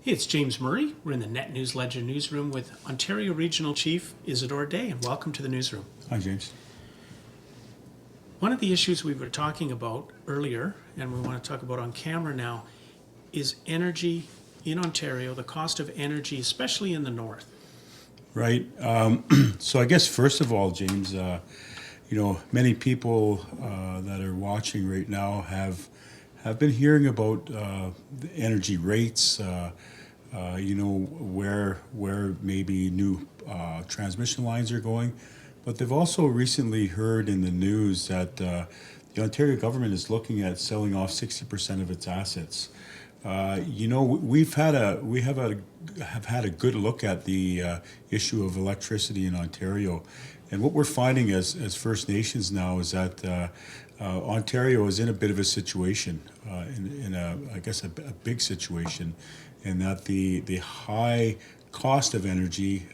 Hey, it's James Murray. We're in the Net News Ledger newsroom with Ontario Regional Chief Isadore Day, and welcome to the newsroom. Hi, James. One of the issues we were talking about earlier, and we want to talk about on camera now, is energy in Ontario, the cost of energy, especially in the north. Right. So I guess first of all, James, many people that are watching right now have been hearing about the energy rates. Where maybe new transmission lines are going, but they've also recently heard in the news that the Ontario government is looking at selling off 60% of its assets. We have had a good look at the issue of electricity in Ontario, and what we're finding as First Nations now is that Ontario is in a bit of a situation, I guess a big situation, in that the high cost of energy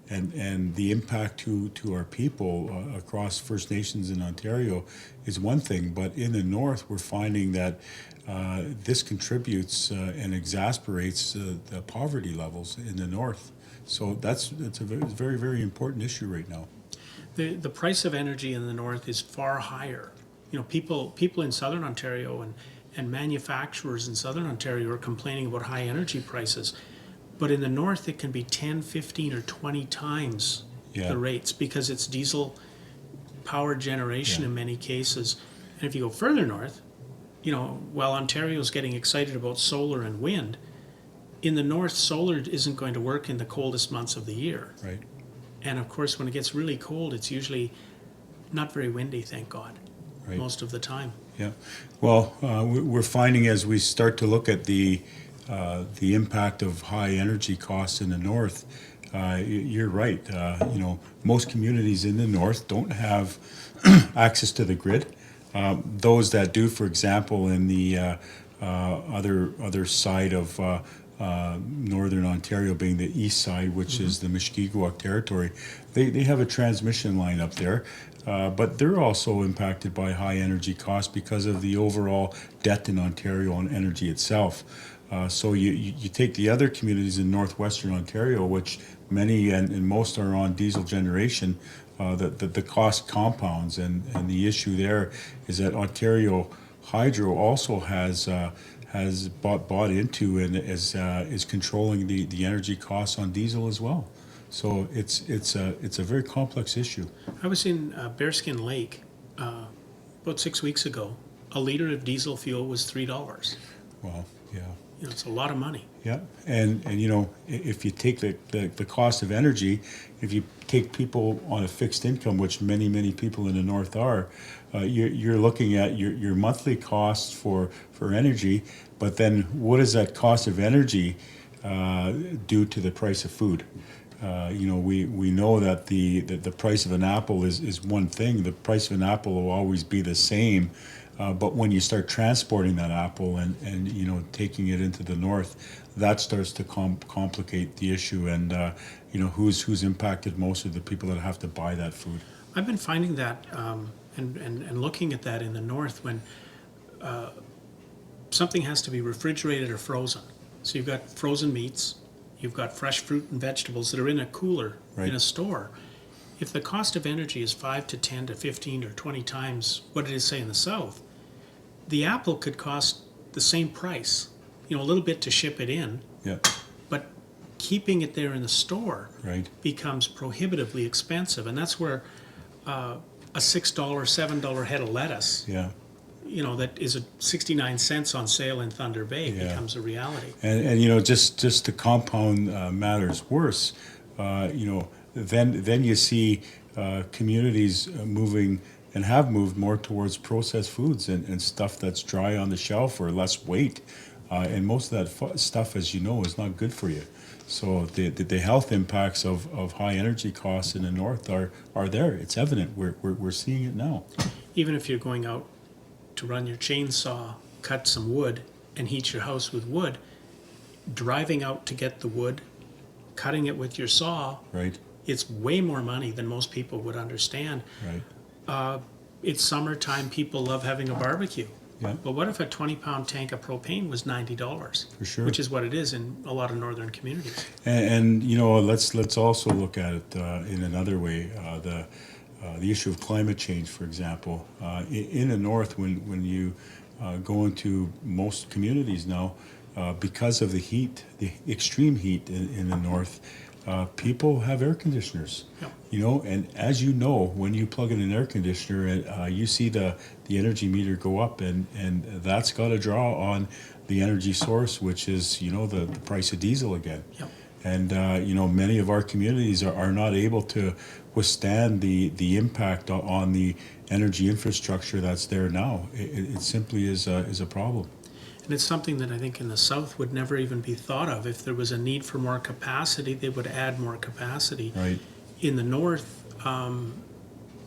and the impact to our people across First Nations in Ontario is one thing, but in the north we're finding that this contributes and exasperates the poverty levels in the north. So it's a very, very important issue right now. The price of energy in the north is far higher. People in southern Ontario and manufacturers in southern Ontario are complaining about high energy prices. But in the north, it can be 10, 15, or 20 times the rates because it's diesel power generation in many cases. And if you go further north, while Ontario's getting excited about solar and wind, in the north, solar isn't going to work in the coldest months of the year. Right. And of course, when it gets really cold, it's usually not very windy, thank God, Right. most of the time. Yeah. Well, we're finding as we start to look at the impact of high energy costs in the north, you're right. Most communities in the north don't have access to the grid. Those that do, for example, in the other side of northern Ontario, being the east side, which is the Mushkegowuk territory, they have a transmission line up there. But they're also impacted by high energy costs because of the overall debt in Ontario on energy itself. So you take the other communities in northwestern Ontario, which many and most are on diesel generation, the cost compounds, and the issue there is that Ontario Hydro also has bought into and is controlling the energy costs on diesel as well. So it's a very complex issue. I was in Bearskin Lake about 6 weeks ago. A liter of diesel fuel was $3. Well, yeah. It's a lot of money. Yeah, and if you take the cost of energy, if you take people on a fixed income, which many people in the north are, you're looking at your monthly costs for energy, but then what does that cost of energy do to the price of food? We know that the price of an apple is one thing. The price of an apple will always be the same. But when you start transporting that apple and taking it into the north, that starts to complicate the issue. And who's impacted most of the people that have to buy that food. I've been finding that and looking at that in the north when something has to be refrigerated or frozen. So you've got frozen meats, you've got fresh fruit and vegetables that are in a cooler in a store. If the cost of energy is 5 to 10 to 15 or 20 times what it is, say, in the south, the apple could cost the same price, a little bit to ship it in, but keeping it there in the store becomes prohibitively expensive. And that's where a $6, $7 head of lettuce, that is a 69 cents on sale in Thunder Bay becomes a reality. And just to compound matters worse, then you see communities moving and have moved more towards processed foods and stuff that's dry on the shelf or less weight. And most of that stuff, as you know, is not good for you. So the health impacts of high energy costs in the north are there. It's evident. We're seeing it now. Even if you're going out to run your chainsaw, cut some wood, and heat your house with wood, driving out to get the wood, cutting it with your saw, it's way more money than most people would understand. It's summertime. People love having a barbecue. Yeah. But what if a 20-pound tank of propane was $90? For sure. Which is what it is in a lot of northern communities. And you know, let's also look at it in another way. The issue of climate change, for example, in the north, when you go into most communities now, because of the heat, the extreme heat in the north, people have air conditioners. Yep. You know, and as you know, when you plug in an air conditioner, you see the energy meter go up, and that's got to draw on the energy source, which is, you know, the price of diesel again. Yep. And you know, many of our communities are not able to withstand the impact on the energy infrastructure that's there now. It simply is a problem. And it's something that I think in the south would never even be thought of. If there was a need for more capacity, they would add more capacity. Right. In the north,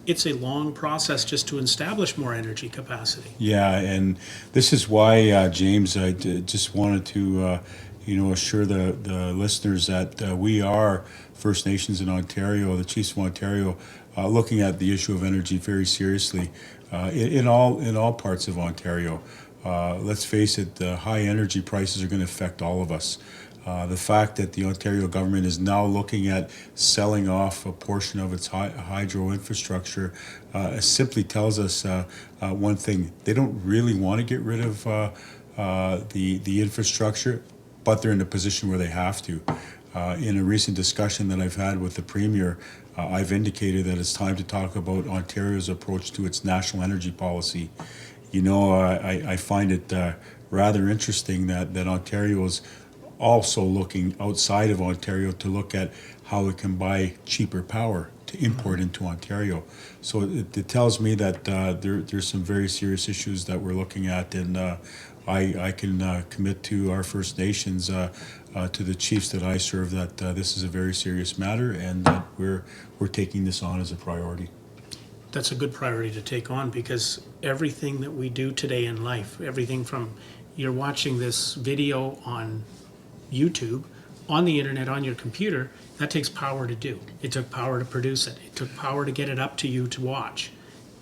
it's a long process just to establish more energy capacity. Yeah, and this is why, James, I just wanted to, you know, assure the listeners that we are First Nations in Ontario, the Chiefs of Ontario, looking at the issue of energy very seriously in all parts of Ontario. Let's face it, the high energy prices are going to affect all of us. The fact that the Ontario government is now looking at selling off a portion of its hydro infrastructure simply tells us one thing: they don't really want to get rid of the infrastructure, but they're in a position where they have to. In a recent discussion that I've had with the Premier, I've indicated that it's time to talk about Ontario's approach to its national energy policy. You know, I find it rather interesting that Ontario is also looking outside of Ontario to look at how it can buy cheaper power to import into Ontario. So it tells me that there's some very serious issues that we're looking at, and I can commit to our First Nations, to the chiefs that I serve, that this is a very serious matter, and that we're taking this on as a priority. That's a good priority to take on, because everything that we do today in life, everything from you're watching this video on YouTube, on the internet, on your computer, that takes power to do. It took power to produce it. It took power to get it up to you to watch.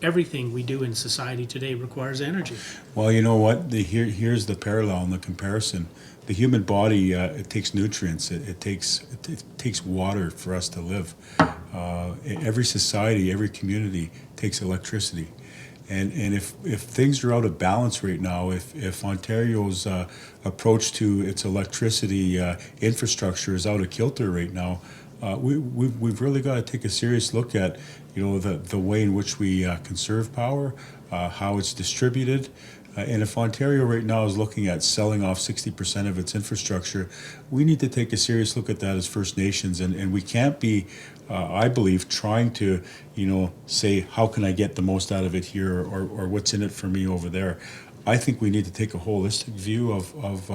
Everything we do in society today requires energy. Well, you know what? Here's the parallel and the comparison. The human body, it takes nutrients. It takes water for us to live. Every society, every community takes electricity. And if things are out of balance right now, if Ontario's approach to its electricity infrastructure is out of kilter right now, we've really got to take a serious look at, you know, the way in which we conserve power, how it's distributed. And if Ontario right now is looking at selling off 60% of its infrastructure, we need to take a serious look at that as First Nations. And we can't be, I believe, trying to, you know, say, how can I get the most out of it here, or what's in it for me over there. I think we need to take a holistic view of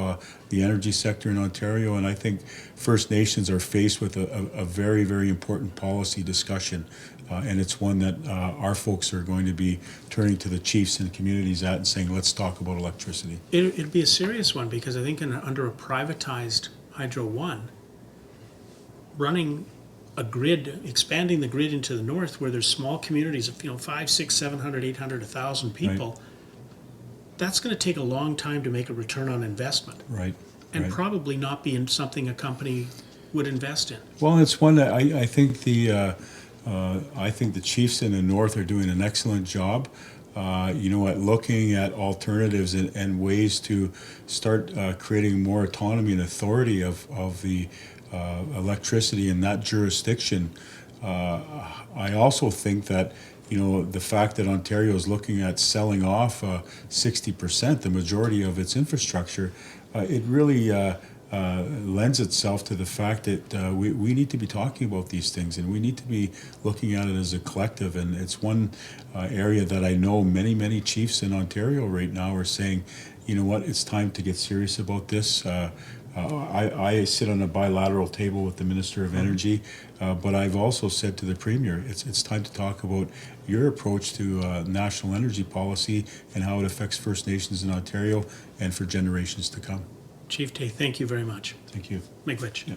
the energy sector in Ontario, and I think First Nations are faced with a very, very important policy discussion, and it's one that our folks are going to be turning to the chiefs and communities at and saying, let's talk about electricity. It'd be a serious one, because I think under a privatized Hydro One, running a grid, expanding the grid into the north where there's small communities of, you know, 500, 600, 700, 800, 1,000 people, Right. That's going to take a long time to make a return on investment, Right. and right. probably not be in something a company would invest in. Well, it's one that I think the chiefs in the north are doing an excellent job, you know, at looking at alternatives and ways to start creating more autonomy and authority of the electricity in that jurisdiction. I also think that, you know, the fact that Ontario is looking at selling off 60%, the majority of its infrastructure, it really lends itself to the fact that we need to be talking about these things, and we need to be looking at it as a collective. And it's one area that I know many chiefs in Ontario right now are saying, you know what, it's time to get serious about this. I sit on a bilateral table with the Minister of Energy, but I've also said to the Premier, it's time to talk about your approach to national energy policy and how it affects First Nations in Ontario and for generations to come. Chief Tay, thank you very much. Thank you. Miigwech. Yeah.